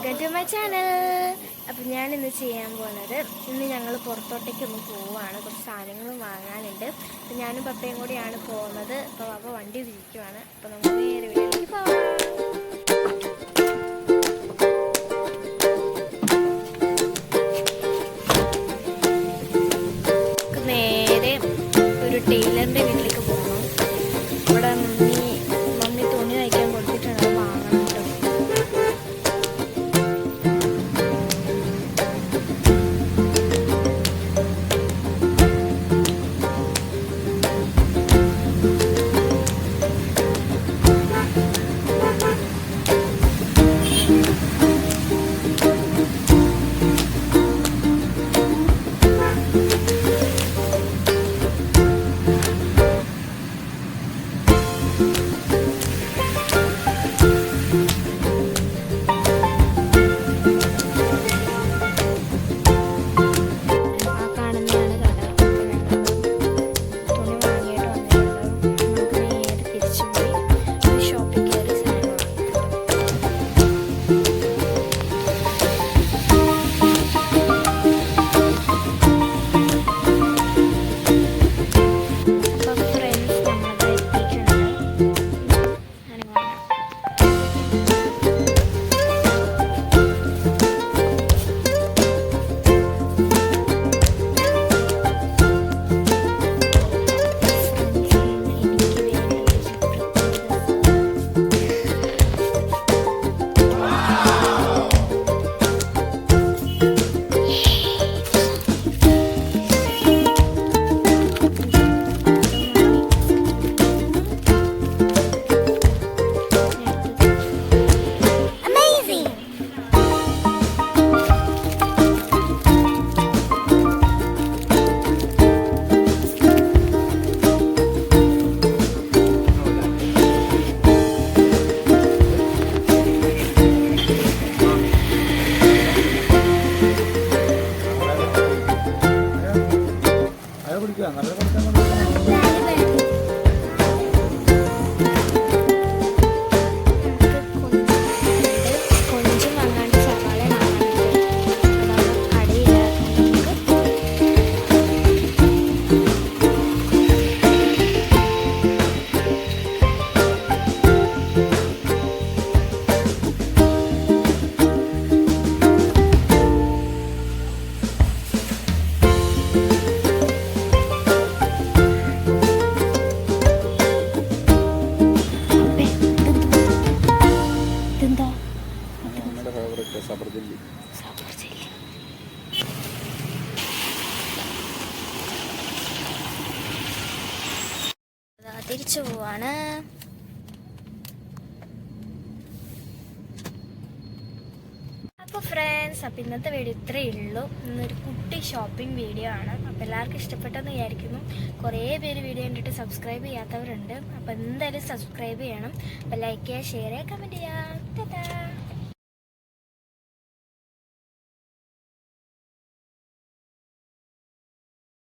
Welcome to my channel. അപ്പം ഞാനിന്ന് ചെയ്യാൻ പോകുന്നത്, ഇന്ന് ഞങ്ങൾ പുറത്തോട്ടേക്ക് ഒന്ന് പോവുകയാണ്. കുറച്ച് സാധനങ്ങൾ വാങ്ങാനുണ്ട്. അപ്പം ഞാനും പപ്പയും കൂടിയാണ് പോകുന്നത്. അപ്പോൾ പപ്പ വണ്ടി തിരിക്കുവാണ്. അപ്പോൾ നമുക്ക് നേരെ വീട്ടിലേക്ക് പോവാം. നേരെ ഒരു ടൈലറിൻ്റെ വീട്ടിലേക്ക് പോകണം. ഇവിടെ മമ്മി തുണി തയ്ക്കാൻ കൊടുത്തിട്ടുണ്ട്, അത് വാങ്ങണം കേട്ടോ. തിരിച്ചു പോവാണ്. അപ്പോൾ ഫ്രണ്ട്സ്, അപ്പോൾ ഇന്നത്തെ വീഡിയോ ഇത്രയേ ഉള്ളൂ. ഇന്നൊരു കുട്ടി ഷോപ്പിംഗ് വീഡിയോ ആണ്. അപ്പോൾ എല്ലാവർക്കും ഇഷ്ടപ്പെട്ടെന്ന് വിചാരിക്കുന്നു. കുറേ പേര് വീഡിയോ കണ്ടിട്ട് സബ്സ്ക്രൈബ് ചെയ്യാത്തവരുണ്ട്. അപ്പോൾ എന്തായാലും സബ്സ്ക്രൈബ് ചെയ്യണം. അപ്പോൾ ലൈക്ക് ചെയ്യുക, ഷെയർ ചെയ്യുക, കമൻറ്റ് ചെയ്യുക.